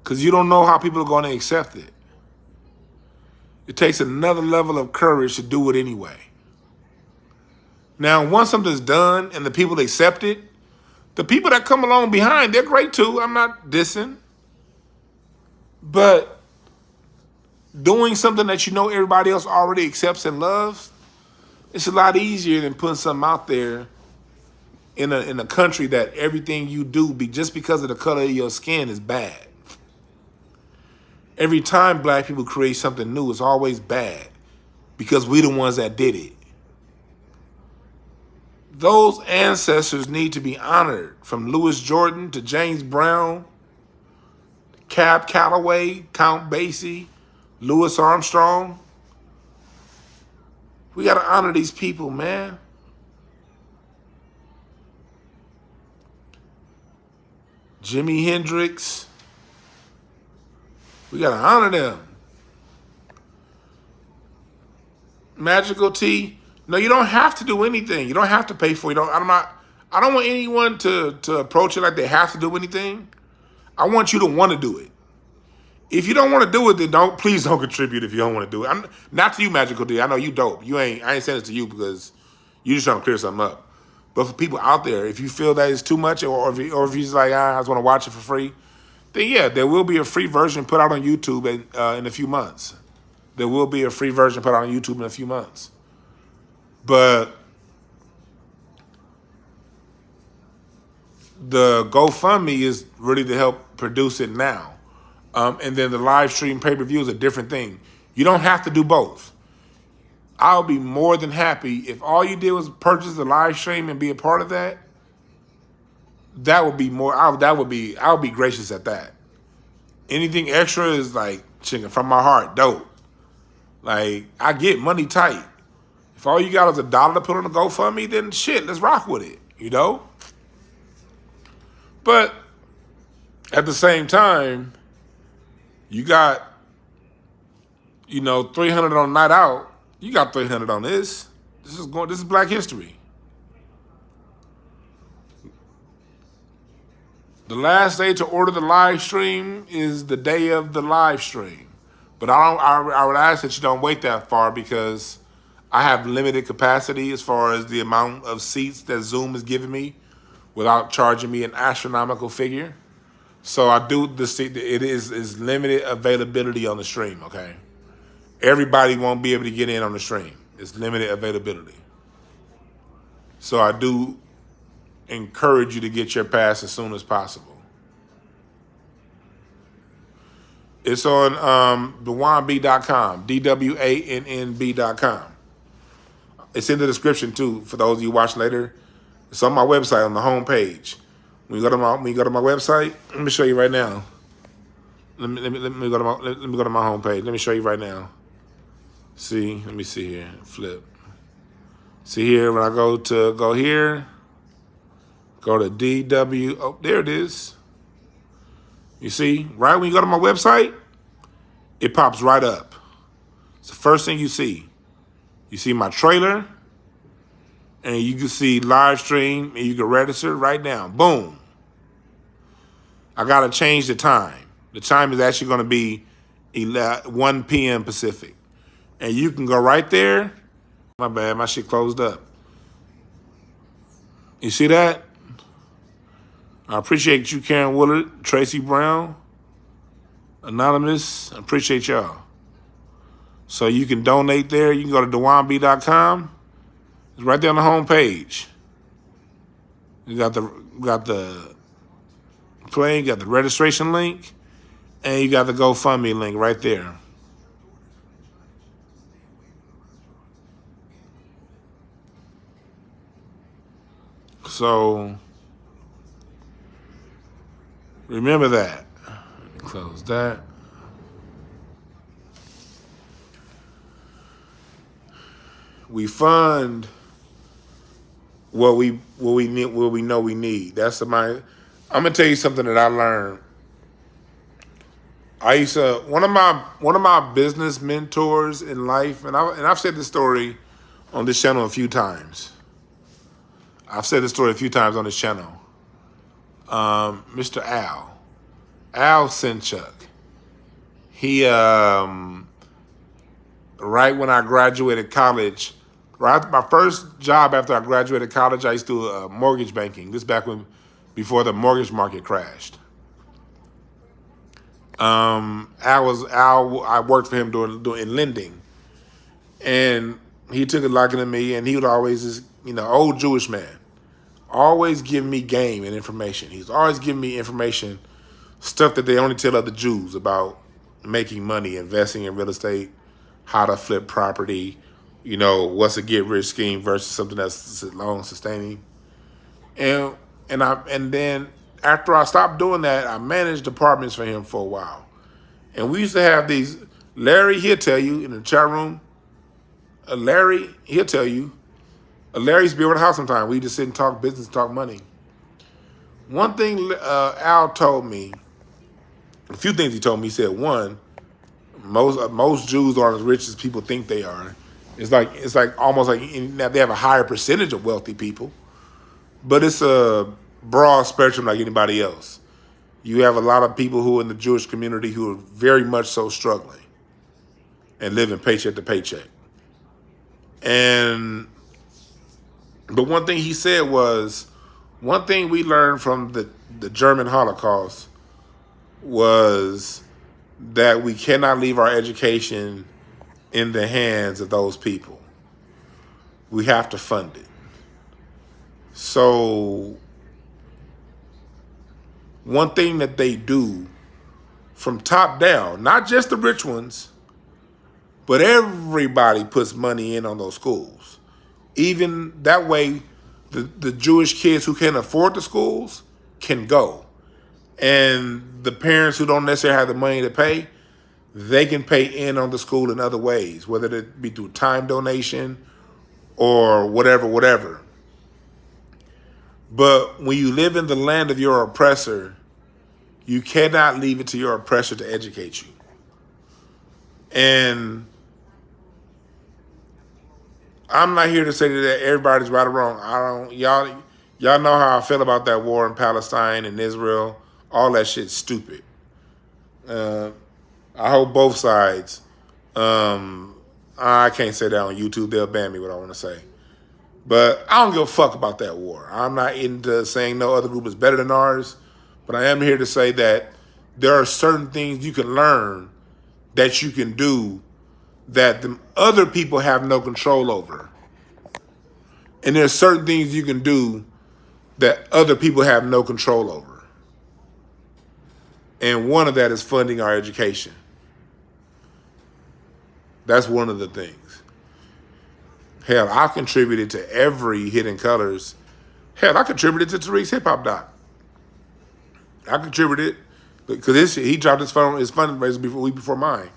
Because you don't know how people are going to accept it. It takes another level of courage to do it anyway. Now, once something's done and the people accept it, the people that come along behind, they're great too. I'm not dissing. But doing something that you know everybody else already accepts and loves, it's a lot easier than putting something out there in a country that everything you do just because of the color of your skin is bad. Every time black people create something new, it's always bad because we the ones that did it. Those ancestors need to be honored, from Louis Jordan to James Brown, Cab Calloway, Count Basie, Louis Armstrong. We got to honor these people, man. Jimi Hendrix. We got to honor them. Magical T. No, you don't have to do anything. You don't have to pay for it. I don't want anyone to approach it like they have to do anything. I want you to want to do it. If you don't want to do it, then please don't contribute if you don't want to do it. Not to you, Magical D. I know you dope. I ain't saying it to you because you just trying to clear something up. But for people out there, if you feel that it's too much, or if you're just like, I just want to watch it for free, then yeah, there will be a free version put out on YouTube in a few months. There will be a free version put out on YouTube in a few months. But the GoFundMe is really to help produce it now. And then the live stream pay-per-view is a different thing. You don't have to do both. I'll be more than happy if all you did was purchase the live stream and be a part of that. That would be more. I'll be gracious at that. Anything extra is like chicken from my heart, dope. Like, I get money tight. If all you got is $1 to put on the GoFundMe, then shit, let's rock with it, you know? But at the same time, you got, $300 on a night out. You got 300 on this. This is Black History. The last day to order the live stream is the day of the live stream. But I would ask that you don't wait that far because I have limited capacity as far as the amount of seats that Zoom is giving me without charging me an astronomical figure. So I do this. It is limited availability on the stream. Okay, everybody won't be able to get in on the stream. It's limited availability. So I do encourage you to get your pass as soon as possible. It's on DwannB.com, DWANNB.com. It's in the description too for those of you watching later. It's on my website on the home page. When you go to my website, let me show you right now. Let me go to my home page. Let me show you right now. See, let me see here. Flip. See here when I go here. Go to DW. Oh, there it is. You see, right when you go to my website, it pops right up. It's the first thing you see. You see my trailer, and you can see live stream, and you can register right now. Boom. I got to change the time. The time is actually going to be 1 p.m. Pacific. And you can go right there. My bad, my shit closed up. You see that? I appreciate you, Karen Willard, Tracy Brown, Anonymous. I appreciate y'all. So you can donate there. You can go to DwannB.com. It's right there on the home page. You got the plane, you got the registration link, and you got the GoFundMe link right there. So remember that. Let me close that. We fund what we need, what we know we need. I'm gonna tell you something that I learned. One of my business mentors in life, and I've said this story on this channel a few times. Mr. Al Sinchuk. He right when I graduated college, my first job after I graduated college, I used to do mortgage banking. This before the mortgage market crashed. I worked for him doing lending, and he took a liking to me, and he would always, just, old Jewish man, always give me game and information. He's always giving me information, stuff that they only tell other Jews about making money, investing in real estate, how to flip property, what's a get-rich scheme versus something that's long-sustaining. And then after I stopped doing that, I managed departments for him for a while. And we used to have these, Larry, he'll tell you in the chat room, Larry used to be over the house sometime. We just sit and talk business, talk money. One thing Al told me, a few things he told me. He said, one, most Jews aren't as rich as people think they are. It's like almost like they have a higher percentage of wealthy people, but it's a broad spectrum like anybody else. You have a lot of people who in the Jewish community who are very much so struggling and living paycheck to paycheck. But one thing he said was, one thing we learned from the German Holocaust was that we cannot leave our education in the hands of those people. We have to fund it. So one thing that they do from top down, not just the rich ones, but everybody puts money in on those schools. Even that way, the Jewish kids who can't afford the schools can go. And the parents who don't necessarily have the money to pay, they can pay in on the school in other ways, whether it be through time donation or whatever. But when you live in the land of your oppressor, you cannot leave it to your oppressor to educate you. And I'm not here to say that everybody's right or wrong. I don't. Y'all know how I feel about that war in Palestine and Israel. All that shit's stupid. I hope both sides. I can't say that on YouTube. They'll ban me what I want to say. But I don't give a fuck about that war. I'm not into saying no other group is better than ours. But I am here to say that there are certain things you can learn that you can do that the other people have no control over. And there's certain things you can do that other people have no control over. And one of that is funding our education. That's one of the things. Hell, I've contributed to every Hidden Colors. Hell, I contributed to Tariq's hip hop doc. I contributed because he dropped his fundraiser before mine.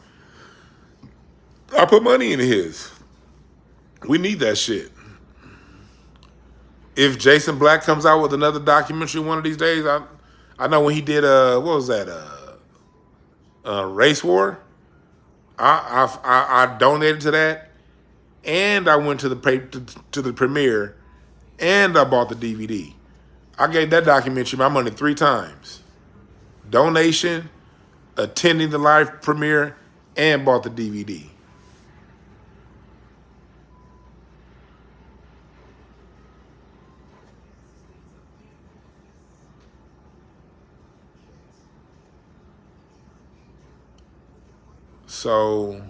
I put money into his. We need that shit. If Jason Black comes out with another documentary one of these days, I know when he did what was that Race War, I donated to that, and I went to the premiere, and I bought the DVD. I gave that documentary my money 3 times: donation, attending the live premiere, and bought the DVD. So,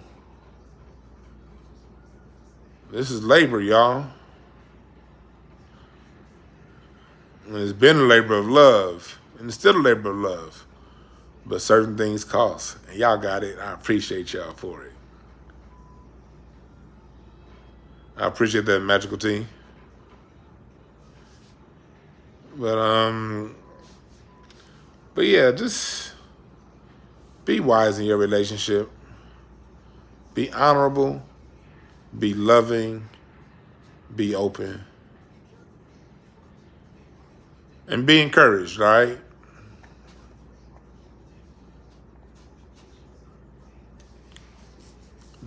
this is labor, y'all. And it's been a labor of love, and it's still a labor of love. But certain things cost, and y'all got it. I appreciate y'all for it. I appreciate that, Magical Team. But yeah, just be wise in your relationship. Be honorable, be loving, be open, and be encouraged, all right?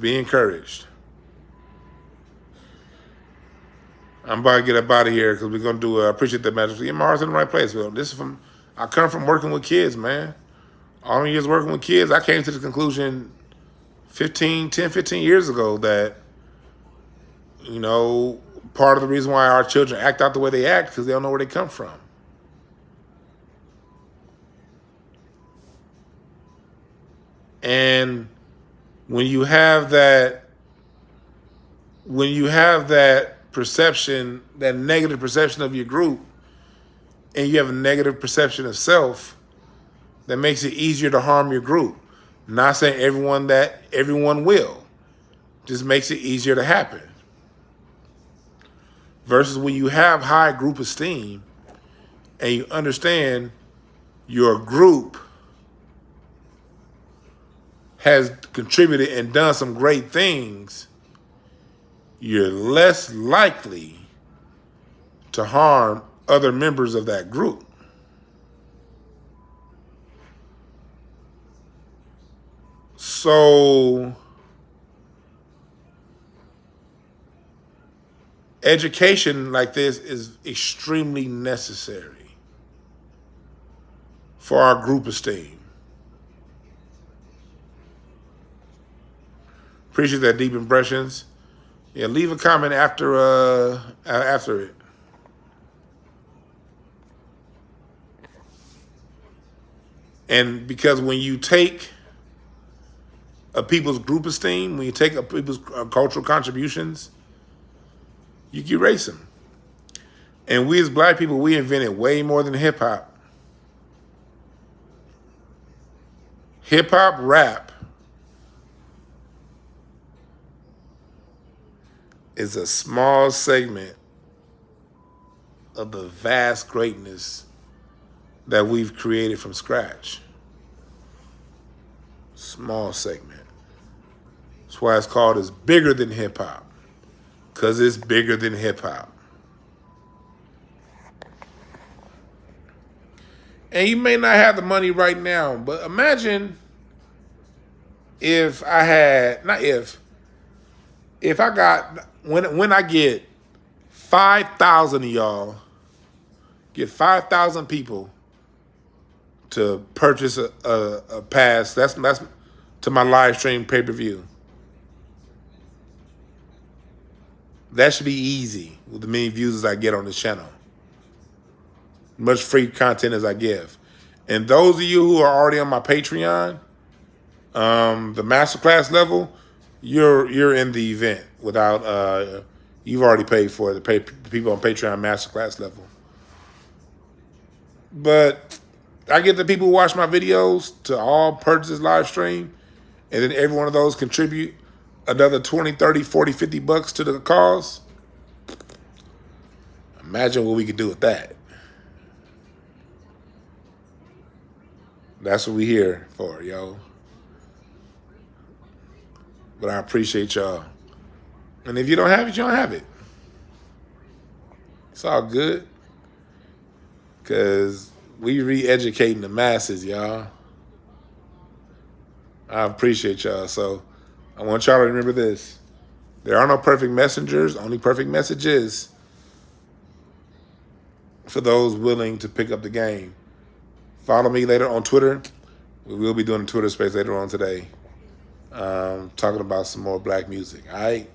Be encouraged. I'm about to get up out of here because we're going to do, I appreciate that magic. My heart's in the right place. Well, I come from working with kids, man. All the years working with kids, I came to the conclusion 10, 15 years ago that, part of the reason why our children act out the way they act because they don't know where they come from. And when you have that perception, that negative perception of your group, and you have a negative perception of self, that makes it easier to harm your group. Not saying everyone will. Just makes it easier to happen. Versus when you have high group esteem and you understand your group has contributed and done some great things, you're less likely to harm other members of that group. So, education like this is extremely necessary for our group esteem. Appreciate that, Deep Impressions. Yeah, leave a comment after it. And because when you take a people's group esteem, when you take a people's cultural contributions, you can erase them. And we as black people, we invented way more than hip hop. Hip hop, rap is a small segment of the vast greatness that we've created from scratch. Small segment. That's why it's called It's Bigger Than Hip Hop. Because it's bigger than hip hop. And you may not have the money right now, but imagine if I had, not if, if I got, when I get 5,000 of y'all, get 5,000 people to purchase a pass, that's to my live stream pay-per-view. That should be easy with the many views as I get on this channel. Much free content as I give. And those of you who are already on my Patreon, the masterclass level, you're in the event without you've already paid for it. The people on Patreon masterclass level. But I get the people who watch my videos to all purchase this live stream, and then every one of those contribute another 20, 30, 40, 50 bucks to the cause. Imagine what we could do with that. That's what we here for, yo. But I appreciate y'all. And if you don't have it, you don't have it. It's all good. Because we re-educating the masses, y'all. I appreciate y'all. So I want y'all to remember this. There are no perfect messengers, only perfect messages for those willing to pick up the game. Follow me later on Twitter. We will be doing a Twitter space later on today. Talking about some more black music. All right?